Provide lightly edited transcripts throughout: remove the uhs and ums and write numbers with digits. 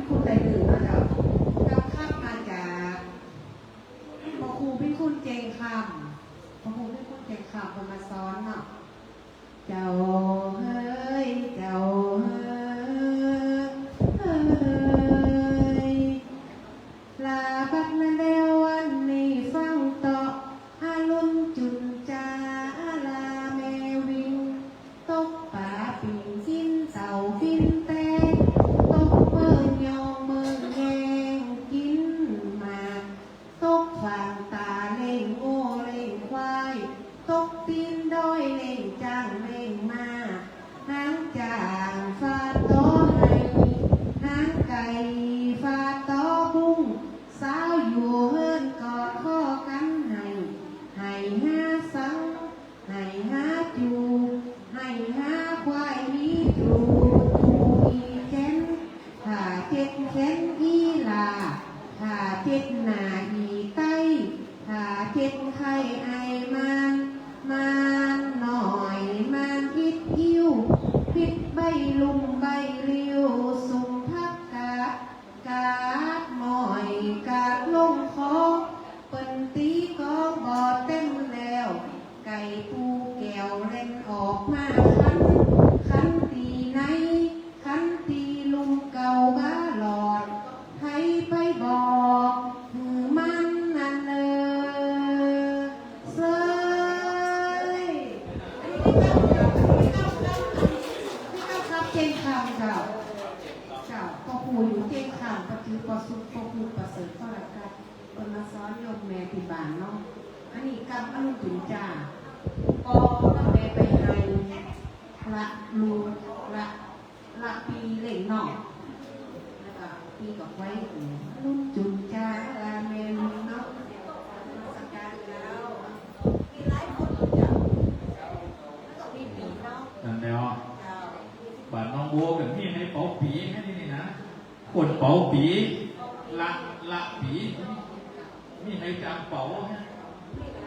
คุณใจตื่นนะเจ้ากับข้ามมาจากพอครูพี่คุณเจงคำพอครูพี่คุณเจงคำมาซ้อนเนาะเจ้าเฮ้ยเจ้าเฮ้ยลาบัดนั้นแล้ววันนี้ฟังต่ออาลุนจุนจาลาแมวิงตกป่าปิ่งกินเต่าฟินแต่ตกเมืองยองเมืองแยงกินมาตกฝั่งตาเล่งโง่เล่งควายตกตีนด้อยเล่งจ้างเล่งมานางจางฟาดต้อให้นางไก่ฟาดต้อบุ้งสาวอยู่เฮิรนกอดข้อกันให้หาสังให้หาจูให้หาควายมีจูอีเข็นถ้าเจ็ดเข็นอีลาถ้าเจ็ดหน้าอีไตถ้าเจ็ดไข่ไอมันหน่อยมันพิษอิ่วพิษใบลุมใบเลี้ยวสุ่มทักกาดหมอยกาดลงคอเปิ้นตีกองบอดเต็มแล้วไก่ปูแก้วเล่นออกมาคันตีไหนคันตีลุมเก่าบ้าหลอดให้ไปบอกมือมันนั่นเลยเซยอันนี้ไม่เข้าครับเจงคำเจ้าพ่อครูอยู่เจงคำก็คือพ่อสุขพ่อครูประเสริฐพ่อรักกันคนมาซ้อนโยมแม่ที่บ้านเนาะอันนี้กำอนุจุนจ่าปอแล้วแม่ไปให้ละลูละปีเล่งนอกแล้วก็ปีกับไว้นุ่นจุนจ่าละแม่ลุงเนาะสักการแล้วมีหลายคนเจ้าแล้วก็มีปีเนาะนั่นแล้วบ้านน้องบัวแบบนี้ให้เป่าปีให้นี่นะคนเป่าปีละปีมีให้จางเป่า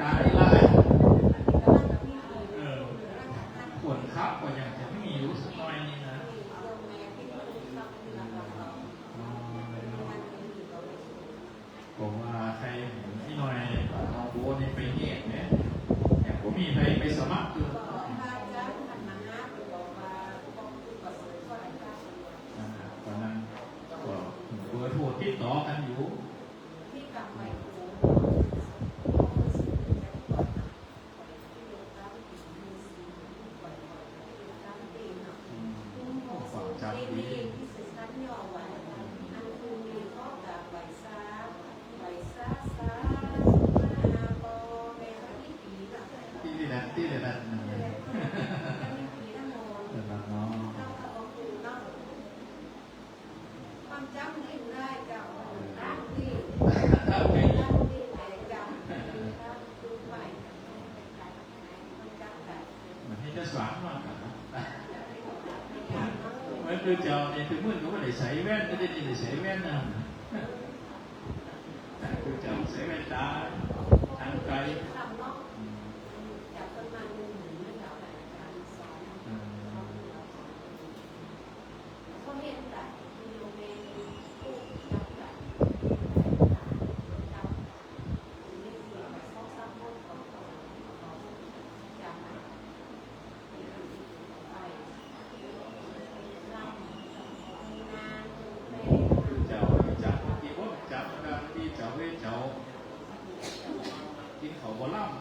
ตายลายคนครับก็ยังจะไม่มีอยู่สักหน่อยนี่นะผมว่าใครที่หน่อยน้องบัวนี่ไปเงียบเนี่ยอย่างผมมีใครไปสมัครคือตอนนั้นก็เบอร์โทรติดต่อกันอยู่ฝังจำดีที่เด็ดนั่นเนาะความจำไม่ได้เจ้ารักดีมันให้จะสว่างมากมันคือเจ้าเนี่ยถึงมื่นก็ไม่ได้ใส่แว่นก็ได้ยินได้ใส่แว่นนะคือเจ้าใส่แว่นตาทางไกลกินเขาบอลล่ำ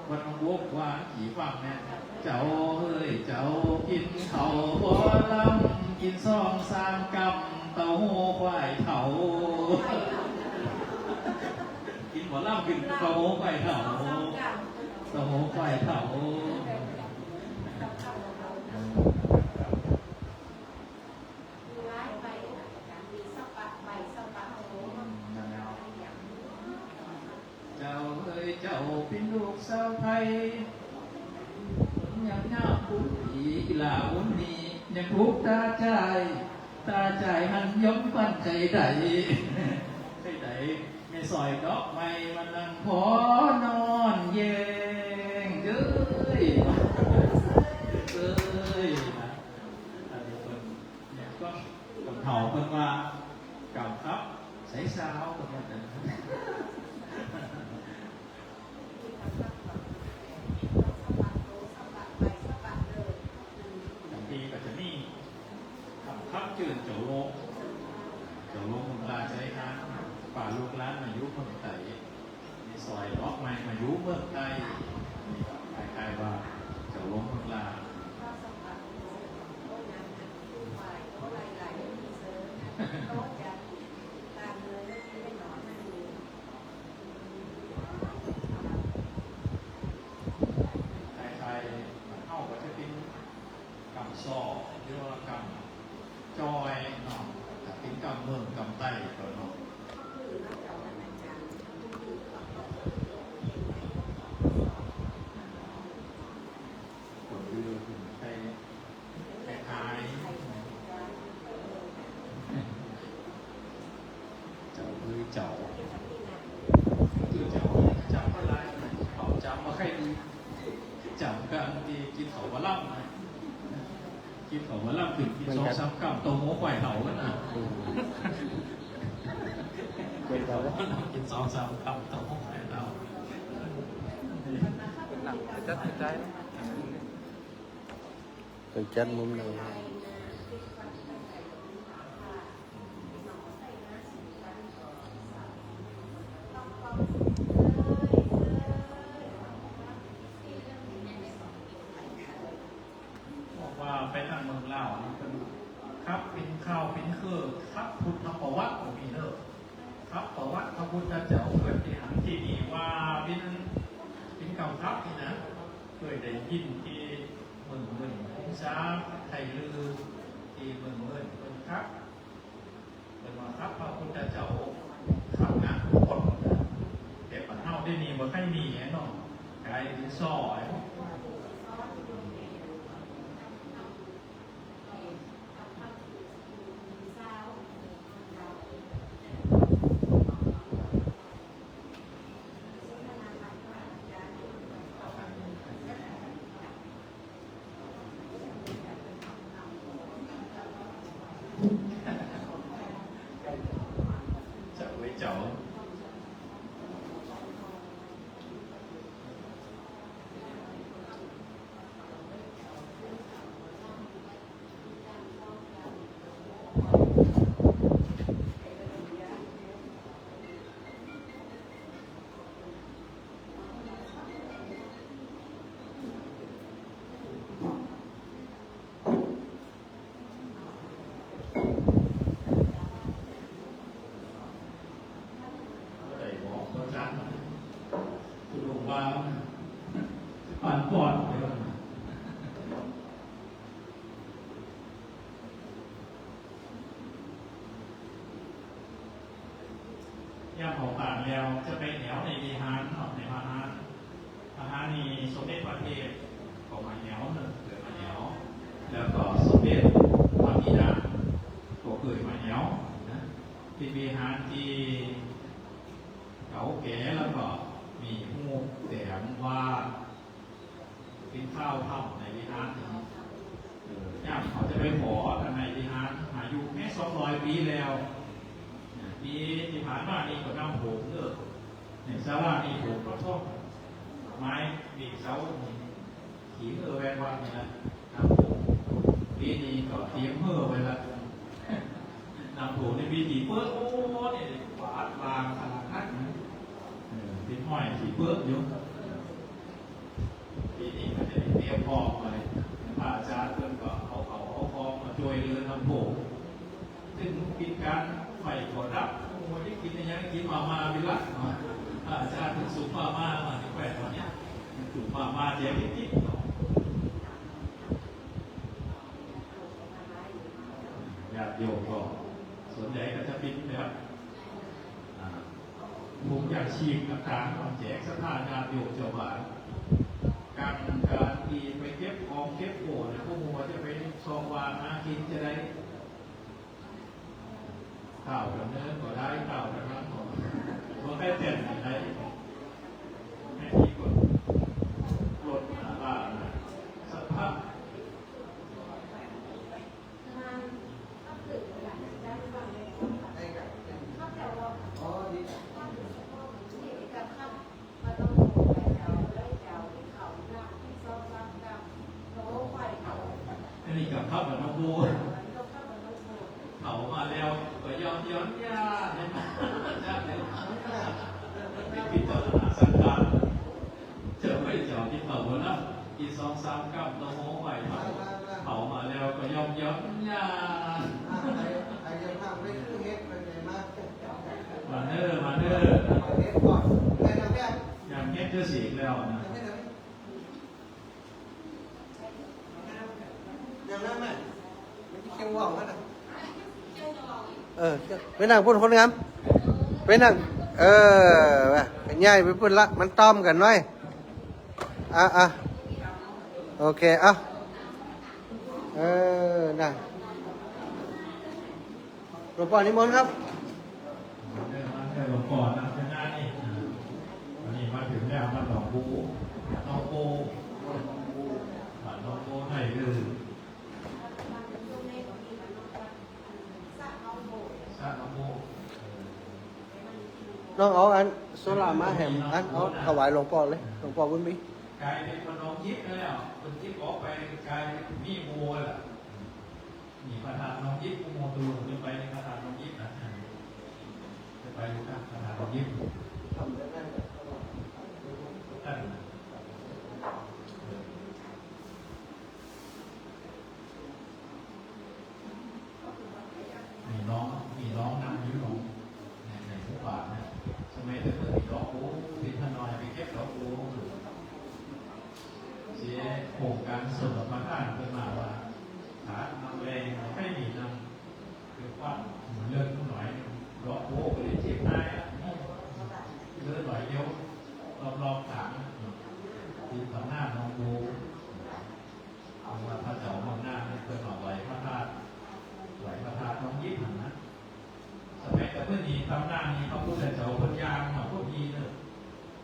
วันบวกว่าขี่ฟังเนี่ยเจ้าเฮ้ยเจ้ากินเขาบอลล่ำกินซองสามกำเต้าหู้ควายเถากินบอลล่ำกินเต้าหู้ควายเถาเต้าหู้ควายเถาเจ้าเป็นลูกสาวไทยยังหน้าผู้ผีลาวันนี้ยังทุกตาใจหันย้อมฟันใจใดไม่ซอยดอกไม้มันนั่งพอนอนเย็นเอ้ยนะอันนี้ ก็กำเผาเพิ่นว่ากำครับใส่ซาวก็แบบนั้นบางทีก็จะมีกำครับจืดเจ้าโลกมึงลาใจนะป่าลูกร้านมายุเมืองไทยในซอยล็อกไม้มายุเมืองไทยคล้ายๆว่าเจ้าโลกเมืองลาไทยๆเข้าก็จะเป็นกำซอหรือว่ากำจอยเนาะเป็นกำเมืองกำไต้ก็เนาะคนเรือคนไทยคล้ายๆเจ้าคือเจ้าจำอะไรเขาจำมาใครดีจำกันที่กินเขาวะล่ำนะกินเขาวะล่ำถึงกิน2-3 กำโตโม้ควายเขาแล้วนะกินเขาวะล่ำกิน2-3 กำโตโม้ควายเขาหนังจัดใจไปจัดมุมไหนบอกว่าไปทางเมืองลาวนี่เป็นครับเป็นข้าวเป็นเครือครับพุทธประวัติของพี่เลิกครับประวัติพระพุทธเจ้าเกิดที่หันที่นี่ว่าเป็นเก่าครับนี่นะเคยได้ยินที่เมืององศาไทยลือที่เมืองเป็นครับเป็นว่าครับพระพุทธเจ้าขับงานทุกคนแต่ปัญหาได้มีบ่ใครมีเนาะกายที่ซ่อจะไว้เจ้าได้บอกตัวจันคุณลุงว่าผ่านก่อนเดี๋ยวย่างของผ่านแล้วจะไปแถวในวิหารในมหานีสมเด็จพระเทพของมาแถวหนึ่งเกิดมาแถวแล้วก็สมเด็จพระบิดาก็เกิดมาแถวนะที่วิหารที่เก่าแก่แล้วก็มีหูแต่งว่าเป็นข้าวถ้ำในวิหารนี้ย่างเขาจะไปขอกันในวิหารอายุแค่200 ปีแล้วปีที่ผ่านมานี่ก็น้ำโขงเด้อเนี่ยซาลานี่โขงก็ท่องไม้บีเสาขีดแวนวันนี่นะน้ำโขงปีนี้ก็เตรียมไว้ละน้ำโขงในปีที่เปิดโอ้เนี่ยฝาดบางขนาดนั้นเป็นห้อยสีเปิดอยู่ปีนี้ก็จะเตรียมพร้อมเลยพระอาจารย์เพิ่นก็เอาพร้อมมาช่วยเรือน้ำโขงซึ่งปิดการไฟกดดับโอ้ยกินยังกินมาไปละอาจารย์ถึงสุภามาที่แขวนตอนนี้สุภามาเดี๋ยวนิดญาติโยมก็ส่วนใหญ่ก็จะเป็นแบบมุมอยากชีพต่างๆแจกสถานญาติโยมชาวบ้านการที่ไปเก็บของเก็บโอ่เนี่ยพวกมัวจะไปซองวางหากินจะได้ข่าวกันเนื้อก็ได้ข่าวกันนั้นก็ตัวแค่เต็มได้ให้ที่กดลดบ้านสภาพ 2-3กำตัวโม้ไหวเผามาแล้วก็ยอมยา ไอ้ยังทำไม่คือเฮ็ดเป็นไงมาก มาเนอร์มาเนอร์ เฮ็ดก่อนไอ้ทำแบบ อย่างเงี้ยจะสีแล้วนะ อย่างนั้นไหมมันเคี่ยวว่าวนะ ไปนั่งพูดคนงามไปนั่งไปง่ายไปพูดละมันต้อมกันหน่อยโอเคนั่งหลวงพ่อนิมนต์ครับ มาหลวงพ่อนะเป็นหน้านี่วันนี้มาถึงแล้วมาหลวงปู่น้องโบน้องโบให้คือสร้างน้องโบ น้องเอาอันโซลามาแหมอันเอาถวายหลวงพ่อเลยหลวงพ่อบุญมี กลายเป็นคนน้องยิบแล้วคนยิบออกไปกลายเป็นมีโมล่ะมีประธานน้องยิบโมดูจะไปในประธานน้องยิบนะจะไปดูกันประธานน้องยิบท่านมีน้องนั่งอยู่ในทุกบาทนะสมัยเด็กมีดอกโอ้ที่ท่านน้อยไปเก็บดอกโอ้เสียโครงการสนมาท่านขึ้นมาว่าฐานนำแรงไม่มีนำคือว่าเลื่อนหน่อยดอกโอ้ไปเจ็บได้เลื่อนหน่อยเดียวรอบๆถังที่ต่อหน้าน้องดูเอาว่าพระเจ้ามองหน้าเพื่อหน่อไหวพระธาตุไหวพระธาตุน้องยิบนะสมัยแต่เมื่อนี้ทำหน้านี้เขาพูดแต่เจ้าพญางมาพูดดีเลย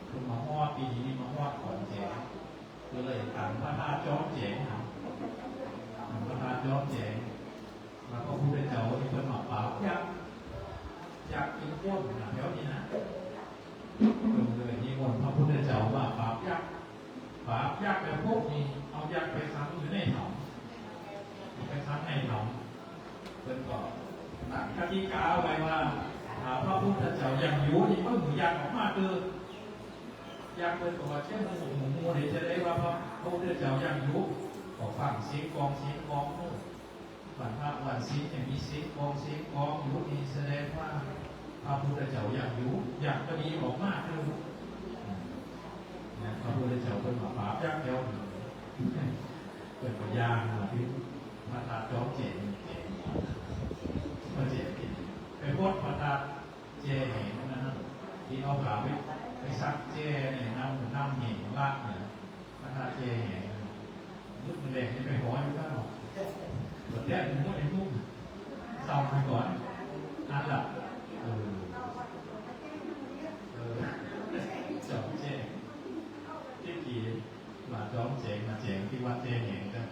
คุณมาฮอดปีนี้มาฮอดก่อนแจกก็เลยถามพระธาตุจอมแจงครับพระธาตุจอมแจงแล้วก็พูดแต่เจ้าที่เป็นหมอเปล่าอยากกินก้นนะแถวนี้นะเลยนิมนต์พระพุทธเจ้าว่าปราบยักษ์แบบพวกนี้เอายักษ์ไปขังอยู่ในหนองไปขังในหนองเป็นก่อนหลักกติกาไว้ว่าพระพุทธเจ้ายังอยู่นี่ก็หนูยักษ์ออกมาคือยักษ์เป็นตัวเช่นหมูเดี๋ยวจะได้ว่าพระพุทธเจ้ายังอยู่ขอฟังเสียงกองนู่นวันพระวันศีลยังมีเสียงกองอยู่นี่แสดงว่าพระพุทธเจ้ายังอยู่อยากก็ดีออกมาคือพระพุทธเจ้าเป็นหมาป่ายักษ์เดียวเป็นพยานที่มาตาจ้องเจนมาเจนไปพดมาตาเจเห็นนะที่เอาขาไปซักเจเนี่ยน้ำเห็นลากเนี่ยมาตาเจเห็นยุบมันแดงนี่ไปห้อยก็หมดแดงมันก็เป็นนุ่มเศร้าไปก่อนนั่นแหละจอมเจที่กี่มาจอมเจงมาเจงที่วัดเจเห็นกัน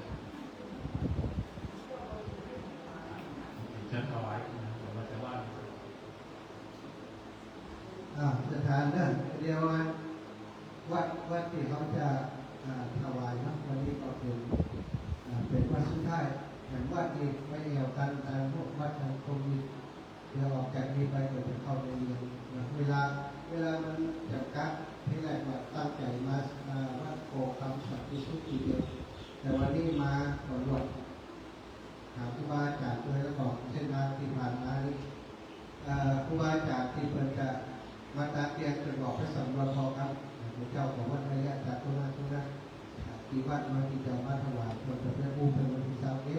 ฉันถวายผมว่าจะว่า สถานนั่นเรียกว่าวัดที่เขาจะถวายนะวันนี้ก็เป็นวัดสุดท้ายเหมือนวัดนี้ไปเอี่ยวกันทางพวกวัดทางโควิดเดี๋ยวออกจากนี้ไปก็จะเข้าไปเรียนเวลามันจัดการที่แรกว่าตั้งใจมาวัดโกคำสัตย์ทุกทีเดียวแต่วันนี้มาตรวจหาครูบาอาจารย์ด้วยแล้วก็เส้นทางที่ผ่านมานี้ครูบาอาจารย์ที่เพิ่นจะมาตาเตียงจะบอกให้สำรวจพอครับเจ้าของวัดระยะจากตรงนั้นที่วัดมาที่จะมาถวายคนจะเป็นผู้เป็นวันที่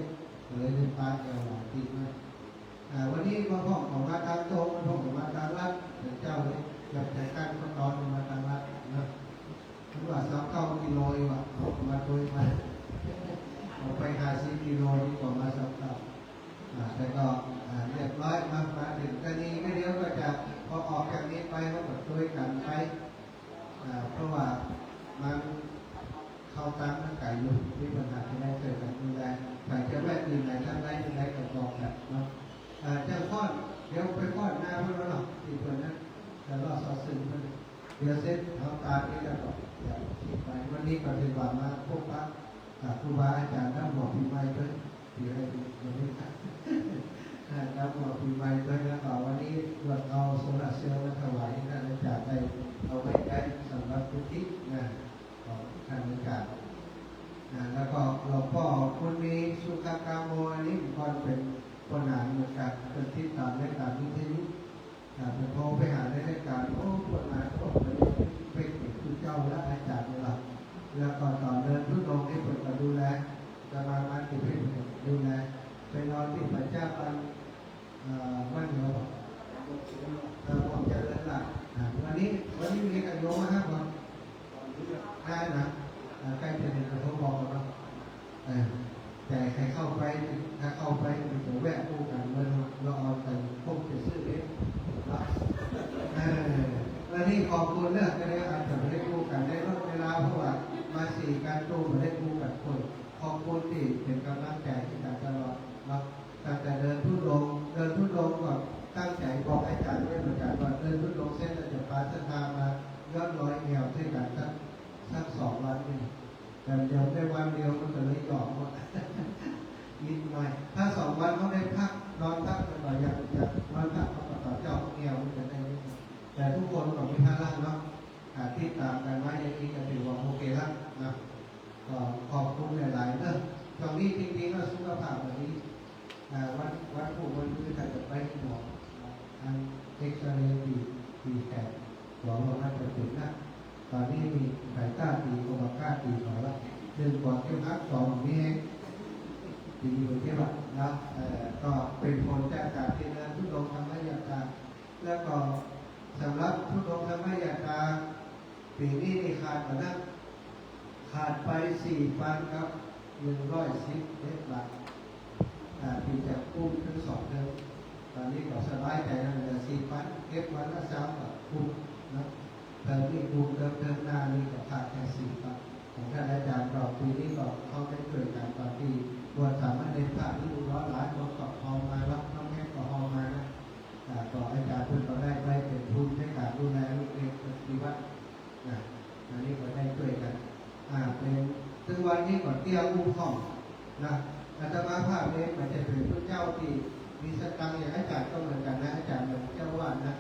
30เลยเป็นปลาแก้วหวานที่มาวันนี้มาพ่อของมาตามโตมาพ่อของมาตามรัฐเจ้าเลยอยากจะกั้นก็ตอนมาตามรัฐนะถือว่า29 กิโลว่ะเอามาโดยมาเอาไป50 กิโลดีกว่ามา29แต่ก็เรียบร้อยมาถึงกันนี้ไม่เดียวก็จะพอออกจากนี้ไปก็แบบด้วยกันไปเพราะว่ามันเข้าตั้งตั้งไก่อยู่มีปัญหาที่ได้เจอกันดูแลใครจะแวะตื่นไหนทั้งไรทั้งไรก็บอกแบบเนาะจะค้อนเดี๋ยวไปค้อนหน้าเพื่อนหรอกที่เพื่อนนั้นจะรอสอดซึ้งเพื่อนเดี๋ยวเสร็จทำการนี้แล้วก็จะคิดไปวันนี้ก็ถือว่ามาพบปะครูบาอาจารย์ท่านบอกปีใหม่ด้วยที่ให้วันนี้ครับท่านบอกปีใหม่ด้วยแล้วก็วันนี้เราโซลาร์เซลล์มาถวายท่านอาจารย์ได้เอาไว้ใช้สำหรับทุกที่นะของท่านอาจารย์ ไปหาในรายการโอ้ปวดมาปวดไปเป็นคือเจ้าและอาจารย์นี่แหละแล้วก็ตอนเดินทุกองค์ที่เปิดก็ดูแลจะมาติดเป็นดูแลไปนอนที่พระเจ้าปันบ้านเหนือผมจะเล่นละวันนี้มีการโยมนะครับผมได้นะใกล้จะถึงกระทบบอกแล้วแต่ใครเข้าไปถ้าเข้าไปมันจะแวะคู่กันเมื่อเราเอาแต่พวกจะซื้อเองแล้วนี่ขอบคุณเรื่องก็ได้อาจจะไม่ได้คู่กันได้ลดเวลาเพราะว่ามาสี่การตู้มาได้คู่กันคนขอบคุณที่เป็นกำลังใจที่การตลอดเราตั้งแต่เดินทุดงก็ตั้งใจบอกอาจารย์ด้วยเหมือนกันว่าเดินทุดงเส้นจะพาเส้นทางมาย้อนรอยแนวที่กันสัก2 วันนี่แต่เดียวได้วันเดียวมันก็เลยหยอกหมดนิดหน่อยถ้า2 วันเขาได้พักนอนพักกันหน่อยอย่างนอนพักเขาต่อเจ้าแนวมันจะได้แต่ทุกคนก็มีพลังเนาะที่ตามกันไว้อย่างนี้ก็ถือว่าโอเคแล้วนะก็ขอบคุณหลายๆเรื่องตอนนี้จริงๆก็สุขภาพแบบนี้วันผู้วันคือถ้าจะไปหมออันเอ็กซเรย์ตีแขนหมอบอกว่าจะติดนะตอนนี้มีไข่ต้าตีโคบาก้าตีหมอละดึงก่อนเข้มขัด2นี้ตีอยู่ที่ว่านะก็เป็นผลจากการที่เดินทุดงทำให้ยาตาแล้วก็สำหรับทุดงทำให้ยาตาปีนี้นี่ขาดไป4,000ครับ110 บาทปีจากกุ้งถึง2 เดือนตอนนี้ก็สบายใจแล้วเหลือ4,000เก็บวันละ3 บาทกุ้งนะเติมนี่กุ้งเติมหน้านี่ก็ขาดแค่4 บาทของท่านอาจารย์ก็ปีนี้ก็เขาได้ช่วยกันตอนที่ตัวสามารถเดินผ่านที่ดูร้อนหลายคนก็พอมารับน้องแม่ก็พอมานะก็อาจารย์เพิ่งก็ได้ไปเป็นทุนในการดูแลลูกเองปฏิวัติอันนี้ก็ได้ช่วยกันเป็นซึ่งวันนี้ก็เตี้ยอุ้มห้องนะอาตมาภาพเล็กมันจะเป็นพระเจ้าที่มีสตังอย่างอาจารย์ก็เหมือนกันนะอาจารย์เหมือนเจ้าวาดนะ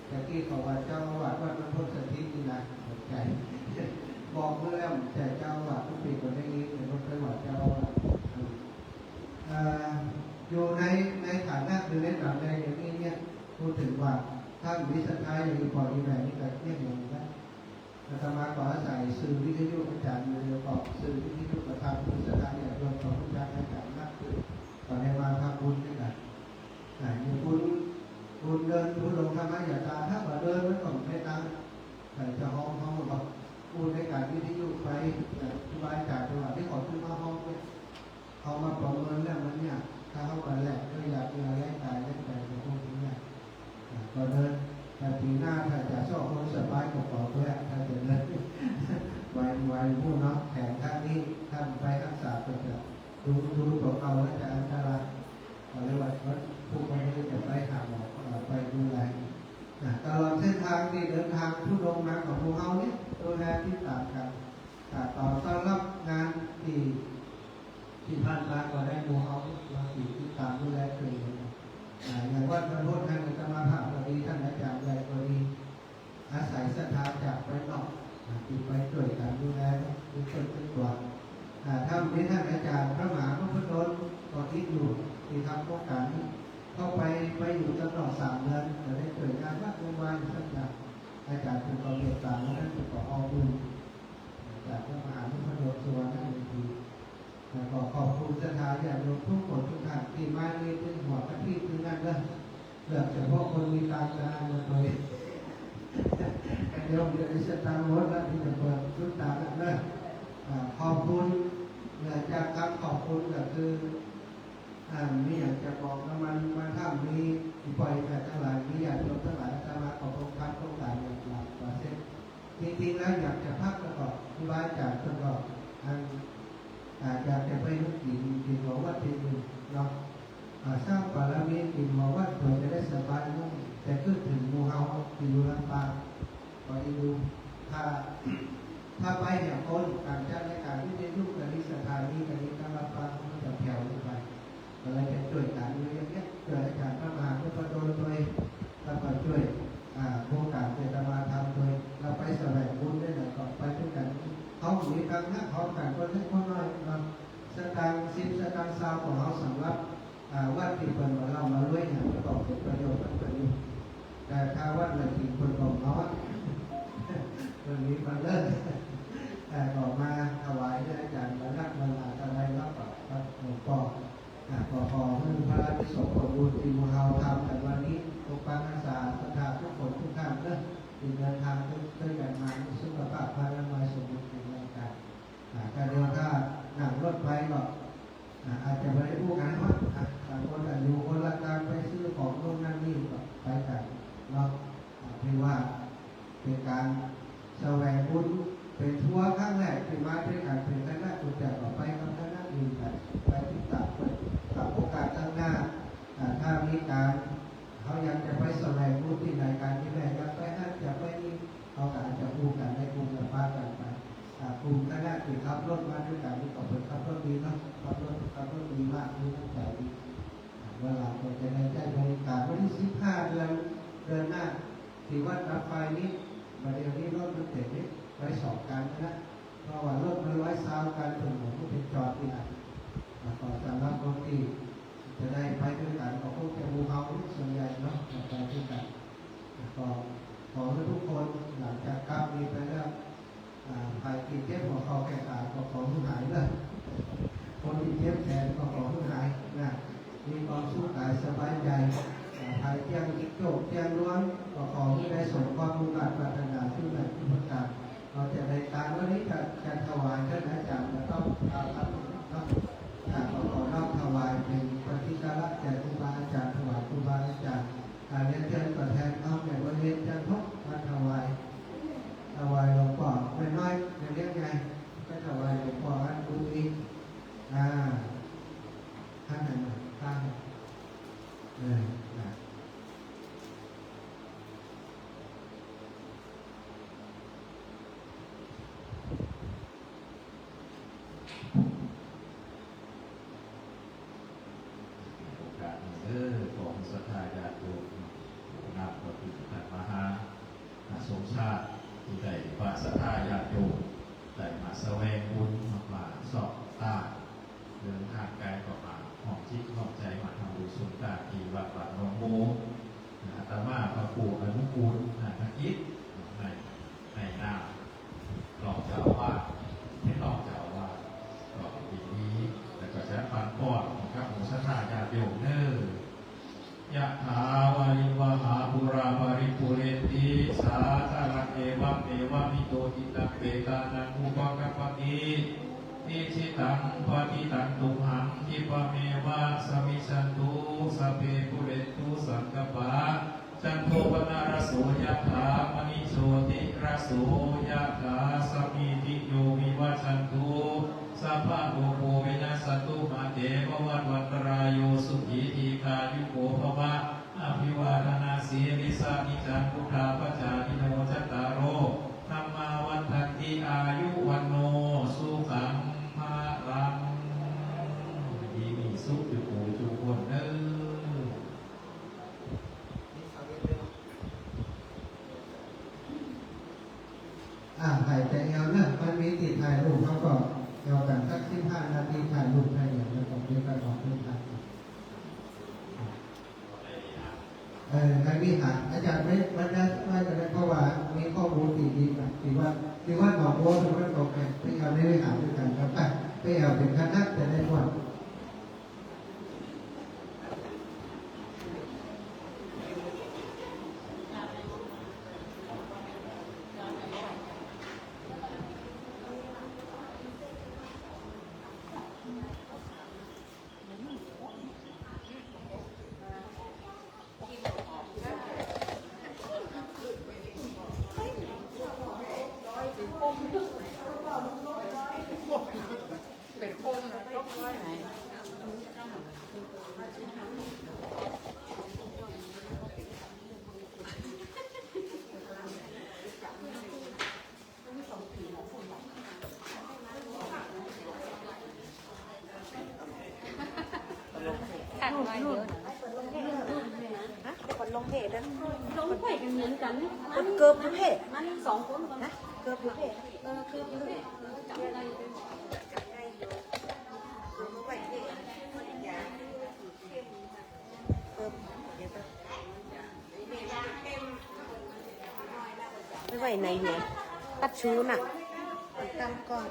แต่ที่เขาว่าเจ้าวาดวัดมันพ้นสถิตนี่นะสนใจบอกเมื่อแล้วแต่เจ้าวาดทุกปีก็ได้ยินแต่ไม่เคยว่าเจ้าวาดอยู่ในฐานะคือในตำแหน่งอย่างนี้เนี่ยพูดถึงว่าท่านวิสัยอย่างนี้พอดีแบบนี้ก็เรียกอย่างนี้นะอาตมาขออาศัยสื่อวิทยุอาจารย์มือขอบสื่อวิทยุประธานวิสัยอย่างรวมของอาจารย์นักคือก่อนในมาทำบุญด้วยกันมีบุญเดินบุญลงธรรมะอย่าตาถ้าว่าเดินมันก็ไม่ตั้งแต่จะห้องบอกบุญในการวิทยุไปที่บายจากจังหวัดที่ขอขึ้นมาห้องเนี่ยเขามาประเมินแล้วมันเนี่ยถ้าเขาไปแหลกก็อยากมีอะไรตายได้แต่ของพวกนี้เนี่ยก็เดินแต่ปีหน้าถ้าจะชอบคนสบายก็ขอเพื่อถ้าจะเดินวันผู้น้องแข่งท่านนี้ท่านไปรักษาก็จะดูตัวเขาแล้วจะอันตรายอะไรว่าผู้คนนี้จะไปหาหมอไปดูแลตลอดเส้นทางที่เดินทางทุดงมาของพวกเขาเนี่ยดูแลที่ต่างกันต่อต้อนรับงานที่ผ่านมาก็ได้พวกเขามาที่ตามดูแลตัวเองอย่างว่าพระพุทธท่านจะมาผ่าพอดีท่านอาจารย์ใหญ่พอดีอาศัยศรัทธาจากไปนอกที่ไปช่วยกันดูแลทุกคนทุกตัวถ้ามีท่านอาจารย์พระมหาพระพุทธโธก็คิดอยู่ที่ทำโครงการนี้เข้าไปอยู่ตลอด3 เดือนจะได้ช่วยงานวัดโรงพยาบาลท่านอาจารย์เป็นกองเรียนต่างแล้วท่านเป็นกองบุญจากพระมหาพระพุทธโธส่วนนั่นเองทีแล้วก็ขอบคุณศรัทธาญาติโยมทุกคนทุกท่านที่มาเรียนเป็นหัวกะทิคือนั่นเลยเลือกเฉพาะคนมีตาตามาโดยเดี๋ยวจะสตาร์วอร์ดแล้วที่จะเปิดชุดตาแล้วนะขอบคุณจากคำขอบคุณก็คือมีอยากจะบอกว่ามันถ้ามีปล่อยแต่ทั้งหลายมีอยากโยมทั้งหลายจะมาขอบคุณครับต้องการอย่างหลักว่าเช่นจริงๆแล้วอยากจะพักแล้วก็ที่บ้านจากตลอดอยากจะไปนึกกินบอกว่าที่หนึ่งเราสร้างบารมีกินบอกว่าตัวจะได้สบายนุ่มแต่ขึ้นถึงมูเฮาที่อยู่ลำปางก็ดูถ้าไปอย่างคนการจ้างในการที่จะยุ่งกับนิสถานีกับนิการลำปางมันจะแผ่วลงไปอะไรจะช่วยกันอยู่อย่างเงี้ยช่วยอาจารย์พระมหาพระโดนโดยแล้วก็ช่วยโครงการเจตมาทำโดยเราไปแสวงบุญได้หน่อยก็ไปด้วยกันเขามีการนักพร้อมกันคนเล็กคนน้อยสตางค์10 สตางค์20ของเขาสำหรับวัดที่เป็นเรามาด้วยเนี่ยก็เป็นประโยชน์เป็นประโยชน์ แต่ถ้าวัดละกี่คนของเขาวันนี้มันเลิกแต่ออกมาถวายอาจารย์มานักมาลาอะไรแล้วก็หลวงพ่อขอให้พระราชสมบูรณ์ที่มูเฮาทำแต่วันนี้ปกปักรักษาศรัทธาทุกคนทุกท่านที่เดินทางด้วยกันมาสุขภาพพระนามัยสมบูรณ์แข็งแรงกันการเดินถ้านั่งรถไปก็อาจจะไม่ได้พูดกันว่าต่างคนต่างอยู่คนละการไปซื้อของโน่นนั่นนี่ก็ไปกันเนาะที่ว่าเป็นการแสวงบุญเป็นทัวร์ครั้งแรกที่มาด้วยกันเป็นคณะตัวแต่ต่อไปกับคณะอื่นกันไปติดตามกับโอกาสข้างหน้าถ้ามีการเขายังจะไปแสวงบุญที่ไหนกันที่ไหนจะไปนั่นจะไปนี่เขาอาจจะพูดกันในกลุ่มกับพากันไปกลุ่มคณะที่ขับรถมาด้วยกันนี่ก็เป็นขับรถดีเนาะขับรถดีมากดีตั้งใจดีเวลาเราจะได้ใจบริการวันที่15 เดือนหน้าที่วัดน้ำไฟนี้มาเดี๋ยวนี้รถมันเต็มนี่ไปสอบกันนะเพราะว่ารถมันไว้ซาวกันถึงผมก็เป็นจอดที่ไหนขอสำหรับรถที่จะได้ไปด้วยกันขอพวกแกบูเฮาส่วนใหญ่เนาะไปด้วยกันขอให้ทุกคนหลังจากกลับนี้ไปแล้วใครที่เจ็บหัวคอแก่ตายก็ขอให้หายเลยคนที่เจ็บแขนก็ขอให้หายนะมีความสุขกายสบายใจใครเที่ยงโจกเที่ยงล้วนก็ขอให้ได้สมความมุ่งมั่นปรารถนาที่ไหนที่ประการเราจะได้การวันนี้การถวายท่านอาจารย์จะต้องทำขอน้อมถวายเป็นปฏิฆาระแก่ครูบาอาจารย์ถวายครูบาอาจารย์เรียนเชิญตัวแทนเอาแต่วันเรียนจันทบมาถวายหลวงพ่อไม่น้อยจะเรียกไงก็ถวายหลวงพ่ออันดูอีกท่านไหนท่านของศรัทธาญาติโยมนับว่าเป็นขันมหาสงชาติที่ได้พระศรัทธาญาติโยมได้มาแสวงบุญมาสอบตาเดินทางไกลก็มาหอมจิตหอมใจมาทำบุญสุนทรที่วัดป่าหนองโมอาตมาพระครูอนุกูลนักกิจในนามหลอกเจ้าว่าให้หลอกเจ้าว่าก็ปีนี้แล้วก็จะปันป้อนกับหมู่ศรัทธาญาติโยมยะถาวาริวหาปุราปริปุเรติสาคารังเอวะเมวะมิโตติตังเปตานังอุปกัปปตินิชิตังปฏิตังตุมหังทิปะเมวะสมิชันตุสพเพปุเรตุสังกปะจันโทปนารโสยะถามณิโชติระโสยะถาสมิติโยวิวัชชันตุสัพพะโลกโภวินัสสตุมาเตภวัตวันตรายโยสุขีทีคายุโกภวะอภิวาทนาสีริสานิจังพุทธาปจานิโนจัตตารโอธัมมาวันทันติอายุวันโนสุขังภะลังดีมีสุขอยู่ปู่ทุกคนเด้อถ่ายแต่เอวเนี่ยมันมีติดถ่ายรูปเขาก็เอวกันสัก15 นาทีถ่ายรูปให้อย่างแล้วก็เรียกกันออกเป็นถ่ายใครมีหาอาจารย์ไม่บรรดาไม่ก็ได้เพราะว่ามีข้อมูลดีๆแบบที่ว่าบอกว่าที่ว่าบอกแกไปเอาในวิหารด้วยกันครับไปเอาเป็นคณะจะได้หมดคนลงเพจนะ ลงไปกันเหมือนกัน คนเกือบทุกเพจ มัน2 คนก่อน นะเกือบทุกเพจ เกือบอยู่เนี่ยจับอะไรอยู่ เกือบไปเพจยาเกือบเดี๋ยว ในเนี่ยตัดชูน่ะ ตั้งก่อน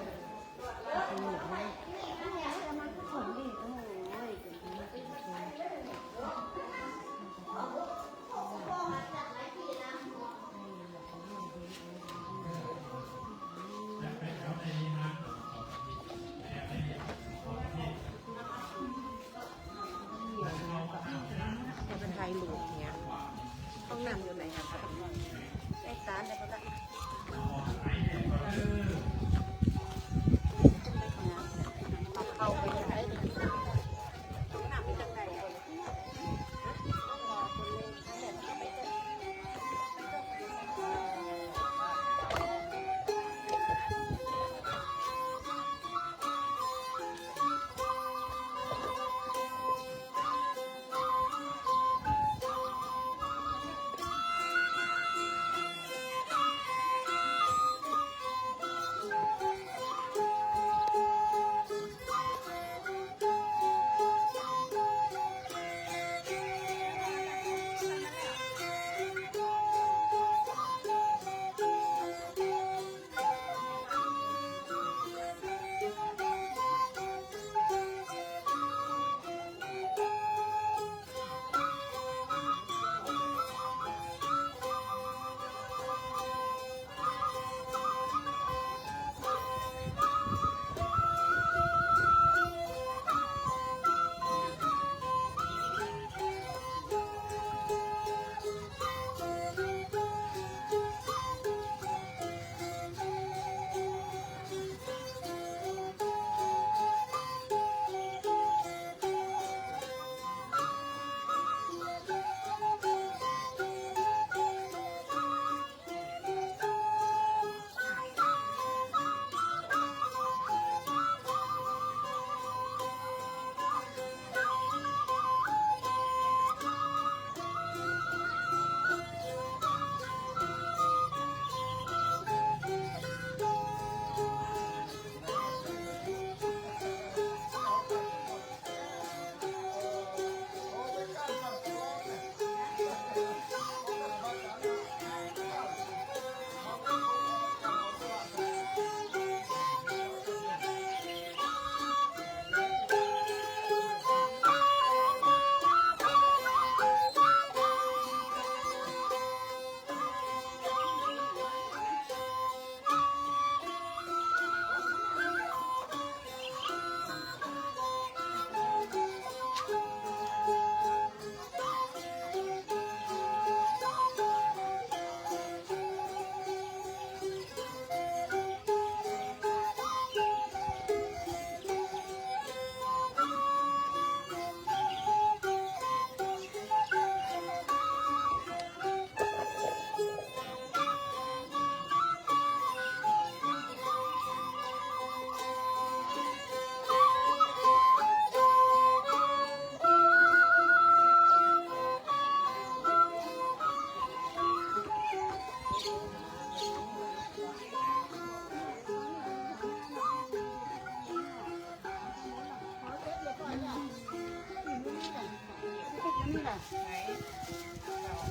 เป็นไทยหลวงเนี่ยห้องน้ำอยู่ไหนครับไอ้ตาได้ปะล่ะเข้าไปไหนห้องน้ำเป็นจังไงอ่ะ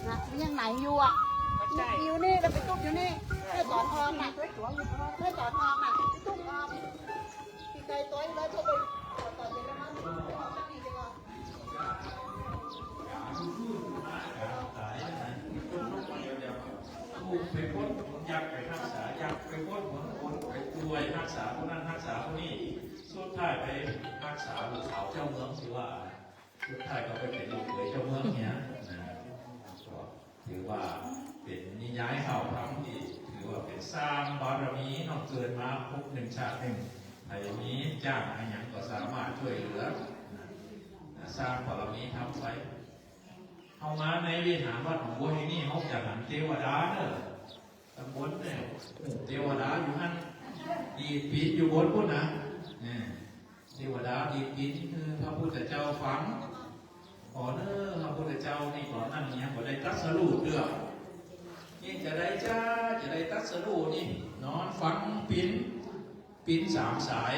นะยังไหนอยู่อ่ะอยู่นี่แล้วไปตุ๊บอยู่นี่เพื่อสอนทองน่ะเพื่อสอนทองน่ะไปตุ๊บทองที่ไกลตัวเลยพวกไปต่อเจริญมันไปออกจากนี่ดีกว่า ผู้ไปพ้นอยากไปรักษาอยากไปพ้นคนไปป่วยรักษาคนนั้นรักษาคนนี้สุดท้ายไปรักษาลูกสาวเจ้าเมืองสิว่าสุดท้ายก็ไปเป็นลูกเขยเจ้าเมืองเนี่ยนะก็ถือว่าเป็นนิยายข่าวครั้งที่ถือว่าเป็นสร้างบารมีนอกเกินมาพบหนึ่งชาติหนึ่งไอ้นี้จ้างอะไรอย่างก็สามารถช่วยเหลือสร้างบารมีทำไว้เอามาในวิหารวัดหลวงบัวที่นี่เขาจะหันเทวดาเนอะตำบลเนี่ยเทวดาอยู่นั่นดีปีอยู่บนพุ่นนะเทวดาดีปีคือพระพุทธเจ้าฟังขอเนอะพระพุทธเจ้านี่ก่อนนั่นเนี่ยก็ได้ตรัสรู้เดือดนี่จะได้ตรัสรู้นี่นอนฟังปิ้นสามสาย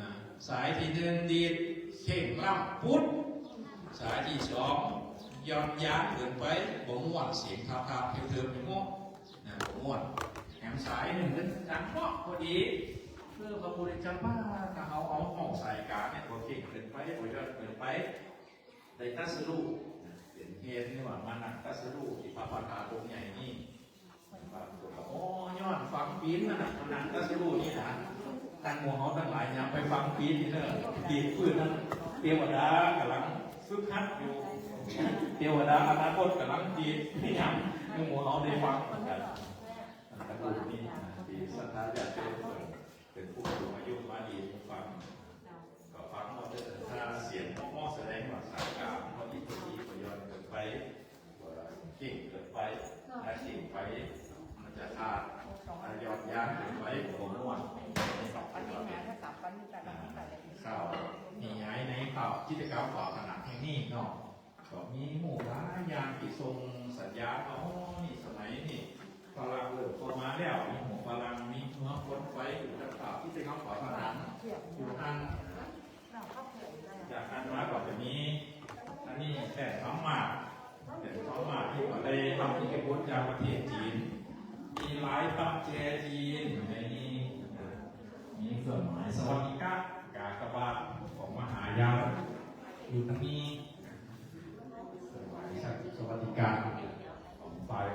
นะสายที่หนึ่งดีดเข่งล่ำพุทธสายที่สองย้อนยานเกินไปบ่ม่วนเสียงคาๆเทิมๆไม่ม่วนนะบ่ม่วน สายหนึ่งกันจังก็พอดีเพื่อพระพุทธเจ้าว่าถ้าเอาห้องสายการเนี่ยตัวเก่งเกินไปโดยเกินไปได้ตัสรู้เป็นเหตุนี่ว่ามานักตัสรู้ที่พระประธานองค์ใหญ่นี่โอ้ย้อนฟังปีนนะมันนักตัสรู้นี่นะตั้งหัวเขาตั้งหลายอย่างไปฟังปีนนี่เถอะปีนพื้นนั้นเทวดากำลังฝึกหัดอยู่เทวดาอนาคตกำลังจีบนี่ยังหัวเขาได้ฟังเหมือนกันตระกูลนี้ที่สัทธาญาติโยมเป็นผู้สูงอายุมาดีฟังก็ฟังเขาจะถ้าเสียงมอแสดงว่าสายกลางเขาที่ตัวนี้ก็ย้อนเกิดไปเก่งเกิดไปและเก่งไปมันจะขาดย้อนยากเกิดไปผมม่วนข่าวมีย้ายในข่าวกิจกรรมข่าวขนาดแห่งนี้เนาะก็มีหมู่ร้ายยางที่ทรงสัญญาอ๋อนี่สมัยนี่ฝรั่งเริ่มเข้ามาแล้วมีหมู่ฝรั่งมีเมืองคนไฟอยู่ในข่าวกิจกรรมข่าวขนาดอยู่อันจากอันมาก่อนจะมีอันนี้แค่ท้องหมากแต่ท้องหมากที่ก็ได้ทำกิจกรรมจากประเทศจีนมีหลายปัจเจจีนในนี้มีเครื่องหมายสวัสดิการกากบาทของมหายานอยู่ตรงนี้เครื่องหมายสวัสดิการของฝ่าย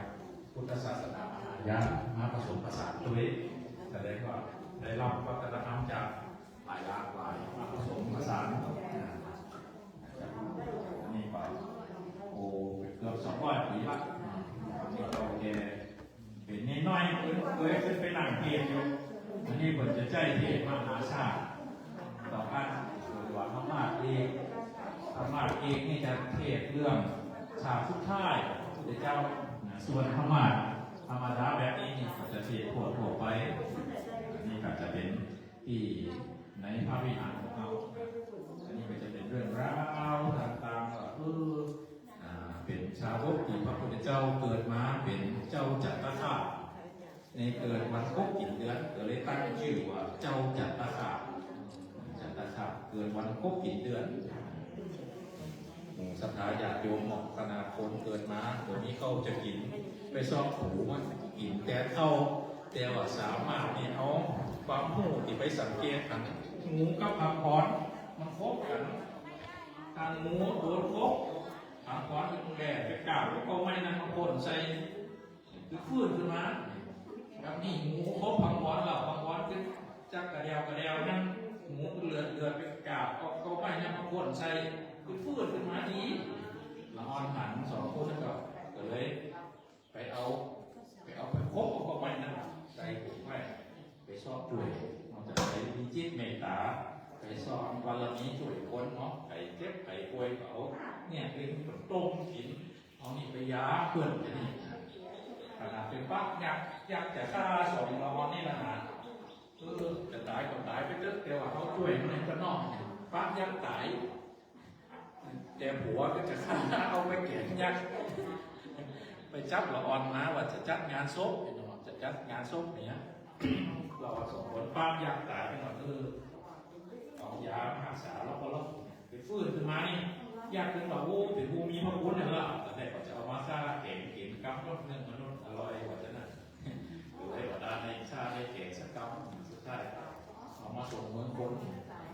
พุทธศาสนาหายานมาผสมผสานด้วยแสดงว่าได้รับวัฒนธรรมจากหลายหลากหลายมาผสมผสานนี่ไปโอ้เกือบ200 ปีละนี่เราแกเป็นน้อยๆเคยขึ้นไปนั่งเทศอยู่อันนี้ผมจะใจเทศมหาชาติต่อกันหวังมากเองธรรมะเองนี่จะเทศเรื่องชาติสุดท้ายพระเจ้าส่วนธรรมะธรรมดาแบบนี้นี่จะเทศทั่วไปนี่ก็จะเป็นที่ในพระวิหารของเราอันนี้ก็จะเป็นเรื่องราวต่างๆก็เป็นชาวกที่พระพุทธเจ้าเกิดมาเป็นเจ้าจัตตคามในเกิดวันครบกินเดือนก็เลยตั้งชื่อว่าเจ้าจัตตคามจัตตคามเกิดวันครบกินเดือนหมู่ศรัทธาญาติโยมหมอกคณะคนเกิดมาเดี๋ยวนี้เขาจะกินไปซ่อมหูมันกินแต่เข้าแต่ว่าสามารถนี่เอาความหูที่ไปสังเกตกันงูกับพังพรมันคบกันทางงูโดนคบพังพรเป็นแก่ไปกล่าวแล้วก็ไม่นั่งมาพ่นใส่คือฟื้นขึ้นมาแบบนี้งูคบพังพรเราพังพรคือจักกระเดียวนั่งงูเลือดไปกล่าวก็ไม่นั่งมาพ่นใส่คือฟื้นขึ้นมาดีละอ่อนหัน2 คนก็เลยไปเอาไปคบก็ไม่นั่งใส่หูไว้ไปชอบด้วยมันจะไปมีจิตเมตตาไปสอนบารมีช่วยคนเนาะไปเจ็บไปป่วยเขาเนี่ยเป็นต้มกินเอานี่ไปยาเพื่อนจะนี่ขนาดเป็นปั๊กอยากจะฆ่า2 ละออนนี่ละนะจะตายก็ตายไปเถอะแต่ว่าเขาช่วยมันก็นอกปั๊กยักตายแต่ผัวก็จะฆ่าเอาไปเก็บยักไปจับละออนนะว่าจะจัดงานศพจะจัดงานศพเนี่ยเราส่งผลปั๊กยักตายไปหน่อยเอายารักษาแล้วก็ไปฟื้นขึ้นมานี่ยากขึ้นว่าโอ้เป็นภูมิพระคุณเนี่ยละแต่ก็จะเอามาฆ่าเก่งกรรมรสเนื้อมนุษย์อร่อยกว่าจะนั่นหรือให้บรรดาในชาติได้เก่งสักกรรมสุดท้ายเอามาส่งเมืองคน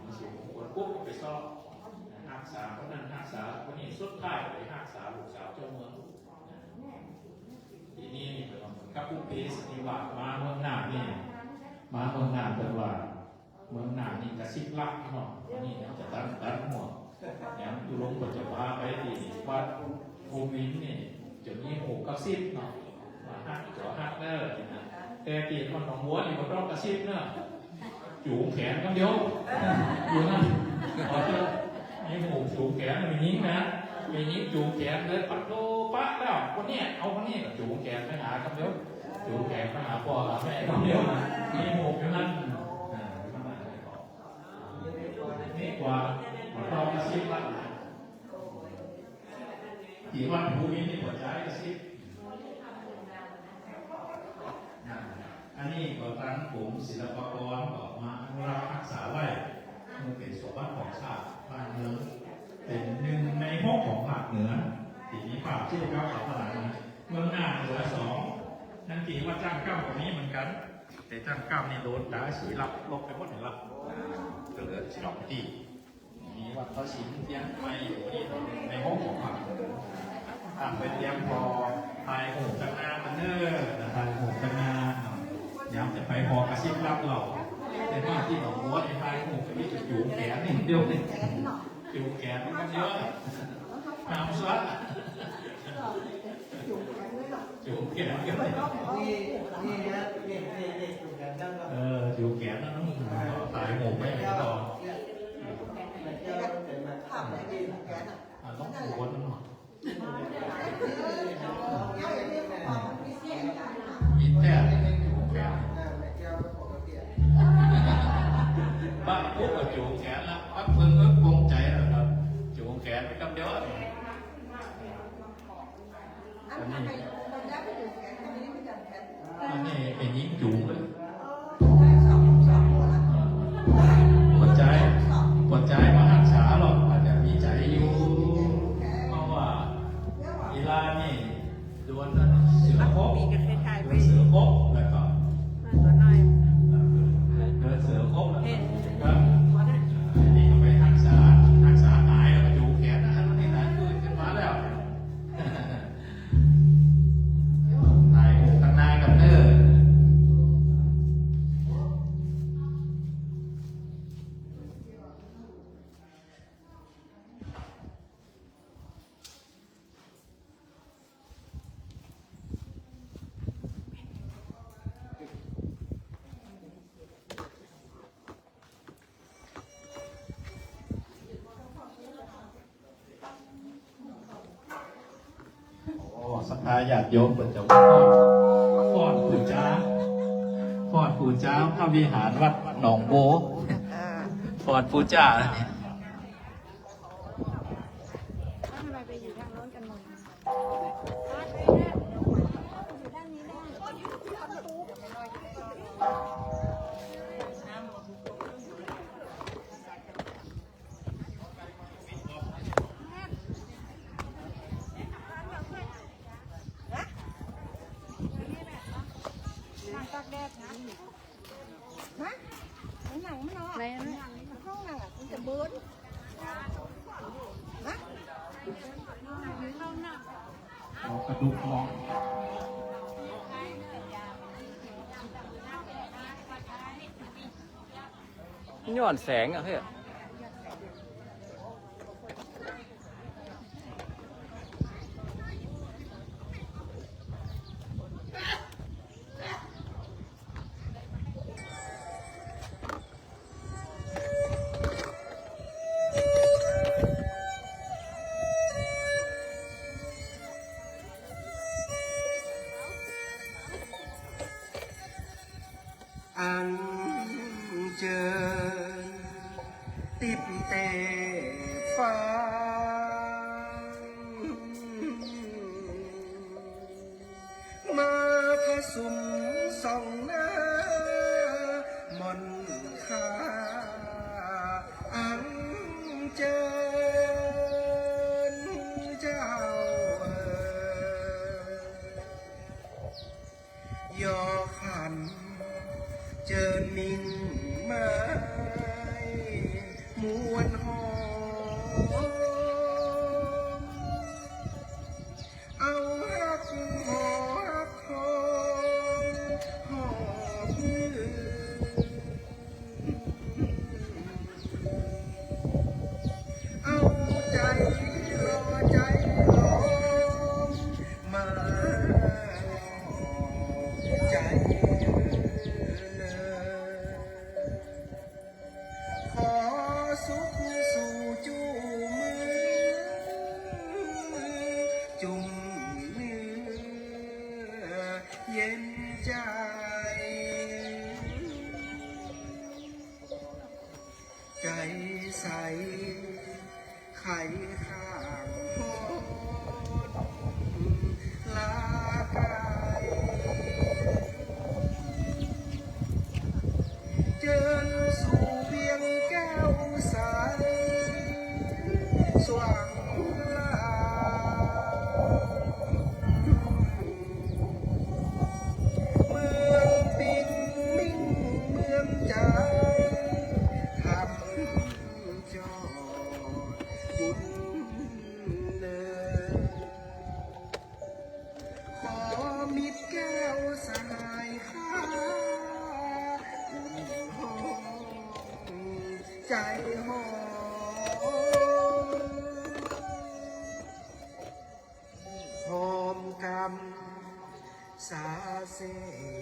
มาส่งเมืองคนปุ๊บไปซ่อมรักษาคนนั้นรักษาคนนี้สุดท้ายไปรักษาลูกสาวเจ้าเมืองทีนี้นี่เป็นกับผู้เพศนิวามาเมืองหน้านี่มาเมืองหน้าเป็นว่าเมืองหน้านี่กระซิบลักเนาะนี่จะตัดหัวอย่างตุลงก็จะพาไปที่วัดภูมินนี่จะมีหูกระซิบเนาะมาหักจ่อหักเนอแต่ตีนมันของหัวนี่มันต้องกระซิบเนาะจูงแขนกันเดียวอยู่นั่นพอเจอมีหูจูงแขนมีนิ้งนะมีนิ้งจูงแขนเลยปัดโตปะแล้วคนนี้เอาคนนี้จูงแขนไปหากันเดียวจูงแขนไปหาพ่อแม่กันเดียวมีหูอยู่นั่นนี่กว่าเรากระซิบละที่วัดภูมินี่หัวใจกระซิบอันนี้ก็ตั้งกลุ่มศิลปากรออกมาอนุรักษ์รักษาไว้มันเป็นสมบัติของชาติบ้านเมืองเป็น1 ใน 6ของภาคเหนือที่มีภาพชื่อเขาขนาดนี้เมืองหน้าเหลือ2นั่นเก ตีว่าจ้างก้ามตรงนี้เหมือนกัน แต่จ้างก้ามนี่โดนด่าสีหลับลบไปหมดเลยละก็เหลือฉลองที่มีวัดพระศิลป์เทียนไปอยู่ที่ในห้องของผักไปเตรียมพอทายหูจังงานมันเนอร์ทายหูจังงานย้ำจะไปพอกระซิบรับเราในบ้านที่หนองบัวในทายหูก็มีจูแขนนี่เดียวนี่จูแขนมันเยอะน้ำซัดจูแขนกันเลย นี่นะนี่ถูกกันแล้วก็ จูแขนนั่นตายหมูไม่ได้ต่อต้องปวดมันหน่อยมีแต่แขนบ้านปุ๊บก็จูแขนละปั๊บเพิ่งปงใจแล้วครับจูแขนไปกับเดียวอันนี้เป็นยิงจูเลยหัวใจมาหักษาหรอกอาจจะมีใจอยู่เพราะว่าอีลานี่ดวลเสือโคกเสือโคกแล้วก็เดินเสือโคกแล้วก็นี่ก็ไปหักษาหายแล้วก็จูแขนนะนี่นะขึ้นมาแล้วถ่ายข้างหน้ากับเนอสักการญาติโยมเป็นเจ้าฟอดปู่จ้าพระวิหารวัดหนองโบฟอดปู่จ้าเนี่ย ทำไมไปอยู่ทางโน้นกันหมด นั่งตากแดดนะฮะหนังมันเนาะในห้องนั่งอ่ะมันจะเบิร์นฮะ เอากระดูกมอง ย้อนแสงอ่ะเฮ้ย อันเจอติดเตฟ้ามาผสมส่องหน้ามนค่าอันเจอเจ้ายอขันเจอนิ่งไม้มวนหอมเอาหักหอหักหอมหอมมือเอาใจรอใจรอมาใจขอสุขสู่จูมือจุ่มเนื้อเย็นใจ ใจใสไข่ข้างโหดลากายเจอสู่เพียงแก้วใสสว่างลา say